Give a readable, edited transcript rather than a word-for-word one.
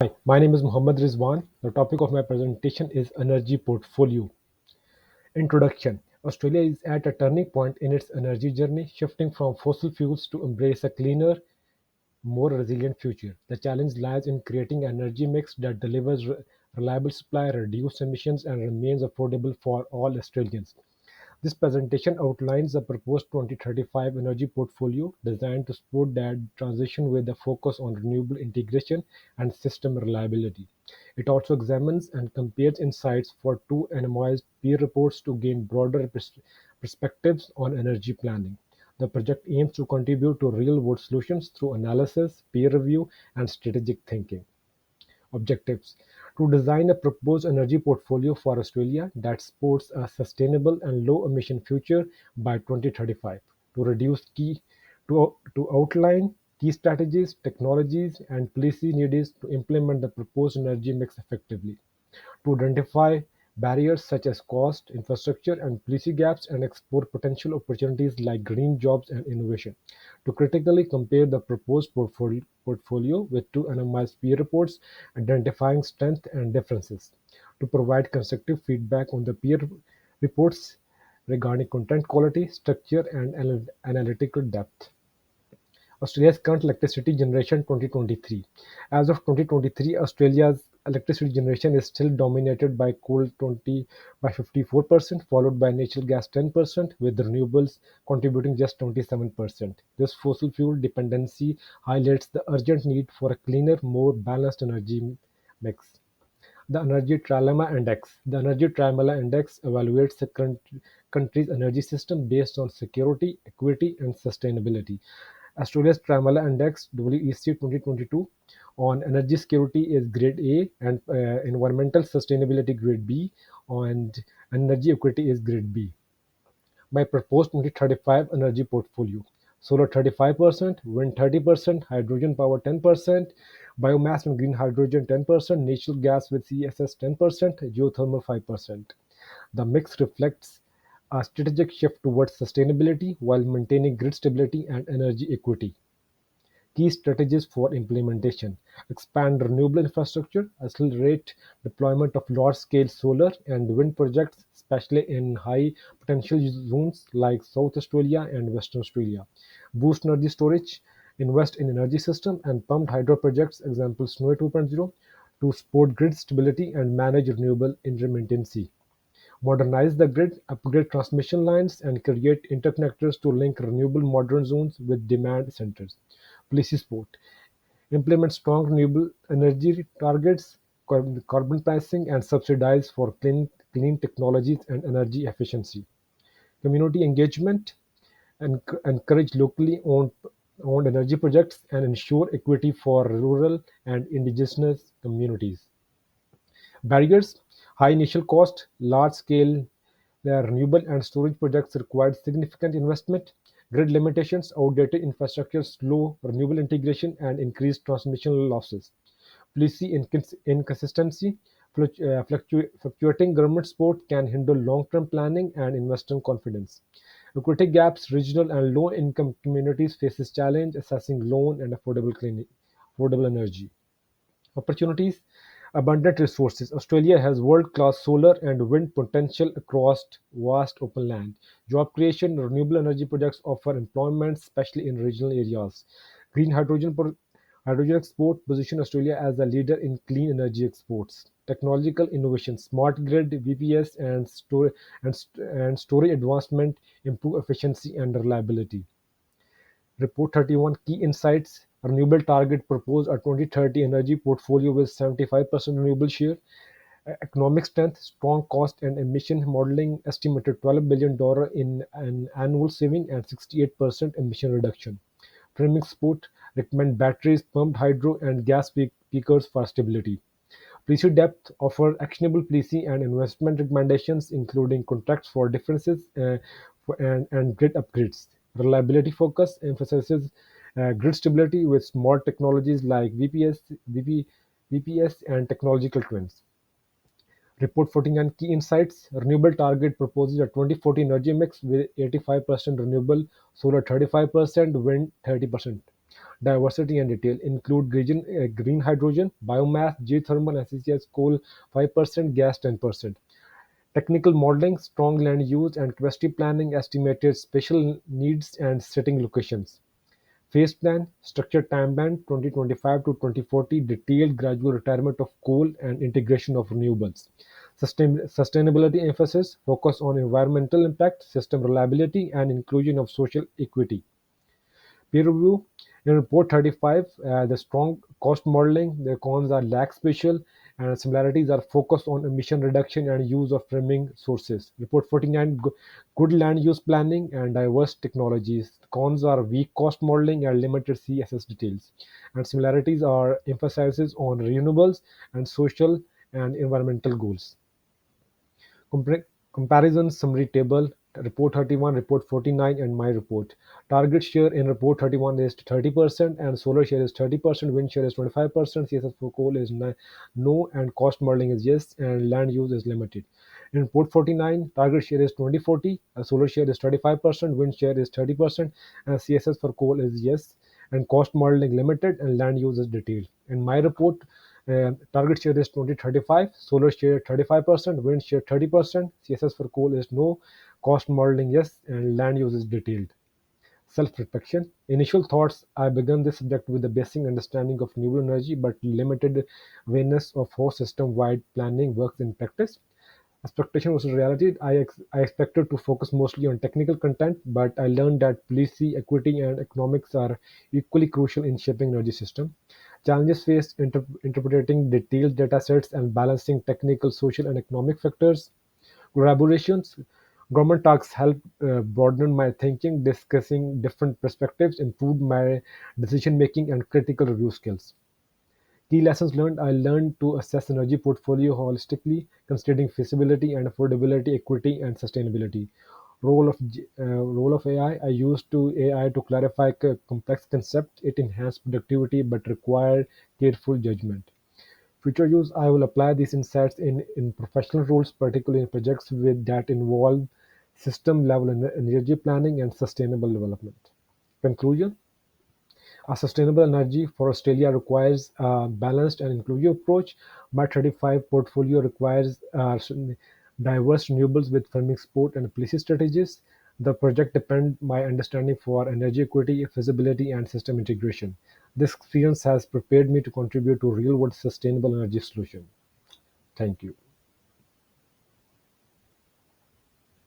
Hi, my name is Muhammad Rizwan. The topic of my presentation is Energy Portfolio. Introduction. Australia is at a turning point in its energy journey, shifting from fossil fuels to embrace a cleaner, more resilient future. The challenge lies in creating an energy mix that delivers reliable supply, reduces emissions, and remains affordable for all Australians. This presentation outlines a proposed 2035 energy portfolio designed to support that transition with a focus on renewable integration and system reliability. It also examines and compares insights for two anonymized peer reports to gain broader perspectives on energy planning. The project aims to contribute to real-world solutions through analysis, peer review, and strategic thinking. Objectives: to design a proposed energy portfolio for Australia that supports a sustainable and low-emission future by 2035, to reduce key to outline key strategies, technologies, and policy needed to implement the proposed energy mix effectively, to identify barriers such as cost, infrastructure, and policy gaps and explore potential opportunities like green jobs and innovation, to critically compare the proposed portfolio with two anonymized peer reports, identifying strengths and differences, to provide constructive feedback on the peer reports regarding content quality, structure, and analytical depth. Australia's current electricity generation 2023. As of 2023, Australia's electricity generation is still dominated by coal 54%, followed by natural gas 10%, with renewables contributing just 27%. This fossil fuel dependency highlights the urgent need for a cleaner, more balanced energy mix. The Energy Trilemma Index. The Energy Trilemma Index evaluates the country's energy system based on security, equity, and sustainability. Australia's Trilemma Index (WEC 2022) on energy security is Grade A, and environmental sustainability Grade B, and energy equity is Grade B. My proposed 2035 energy portfolio: solar 35%, wind 30%, hydrogen power 10%, biomass and green hydrogen 10%, natural gas with CSS 10%, geothermal 5%. The mix reflects a strategic shift towards sustainability while maintaining grid stability and energy equity. Key strategies for implementation: expand renewable infrastructure, accelerate deployment of large-scale solar and wind projects, especially in high-potential zones like South Australia and Western Australia. Boost energy storage, invest in energy system and pumped hydro projects, example Snowy 2.0, to support grid stability and manage renewable intermittency. Modernize the grid, upgrade transmission lines, and create interconnectors to link renewable modern zones with demand centers. Policy support: implement strong renewable energy targets, carbon pricing, and subsidies for clean technologies and energy efficiency. Community engagement: encourage locally owned energy projects and ensure equity for rural and indigenous communities. Barriers: high initial cost, large-scale renewable and storage projects require significant investment; grid limitations, outdated infrastructure, slow renewable integration, and increased transmission losses. Policy inconsistency: fluctuating government support can hinder long-term planning and investor confidence. Equity gaps: regional and low-income communities faces challenge assessing loan and affordable energy. Opportunities: abundant resources. Australia has world-class solar and wind potential across vast open land. Job creation: renewable energy projects offer employment, especially in regional areas. Green hydrogen export position Australia as a leader in clean energy exports. Technological innovation: smart grid, VPS, and storage advancement improve efficiency and reliability. Report 31 Key Insights: Renewable Target propose a 2030 energy portfolio with 75% renewable share. Economic strength: strong cost and emission modeling estimated $12 billion in an annual saving and 68% emission reduction. Framing support: recommend batteries, pumped hydro, and gas peakers for stability. Policy depth: offer actionable policy and investment recommendations, including contracts for differences and grid upgrades. Reliability focus: emphasizes grid stability with smart technologies like VPS, and technological twins. Report 49 Key Insights: Renewable Target proposes a 2040 energy mix with 85% renewable, solar 35%, wind 30%. diversity and detail include green hydrogen, biomass, geothermal, and CCS coal 5%, gas 10%. Technical modeling, strong land use, and capacity planning estimated spatial needs and setting locations. Phase plan, structured timeline 2025 to 2040, detailed gradual retirement of coal and integration of renewables. Sustainability emphasis, focus on environmental impact, system reliability, and inclusion of social equity. Peer review in report 35, the strong cost modeling, the cons are lack spatial, and similarities are focused on emission reduction and use of framing sources. Report 49, good land use planning and diverse technologies. Cons are weak cost modeling and limited CSS details. And similarities are emphasizes on renewables and social and environmental goals. Comparison summary table, report 31, report 49, and my report. Target share in report 31 is 30%, and solar share is 30%, wind share is 25%, CSS for coal is no, and cost modeling is yes, and land use is limited. In report 49, target share is 2040, solar share is 35%, wind share is 30%, and CSS for coal is yes, and cost modeling limited, and land use is detailed. In my report, target share is 2035, solar share 35%, wind share 30%, CSS for coal is no, cost modeling yes, and land use is detailed. Self-reflection. Initial thoughts: I began this subject with a basic understanding of renewable energy but limited awareness of how system-wide planning works in practice. Expectation versus reality. I expected to focus mostly on technical content, but I learned that policy, equity, and economics are equally crucial in shaping energy system. Challenges faced: interpreting detailed data sets and balancing technical, social, and economic factors. Collaborations. Government talks helped broaden my thinking, discussing different perspectives, improved my decision making and critical review skills. Key lessons learned: I learned to assess energy portfolio holistically, considering feasibility and affordability, equity, and sustainability. Role of AI: I used to AI to clarify complex concepts. It enhanced productivity but required careful judgment. Future use: I will apply these insights in professional roles, particularly in projects that involve system level energy planning and sustainable development. Conclusion: a sustainable energy for Australia requires a balanced and inclusive approach. My 35 portfolio requires diverse renewables with firming support and policy strategies. The project depends my understanding for energy equity, feasibility, and system integration. This experience has prepared me to contribute to real-world sustainable energy solution. Thank you.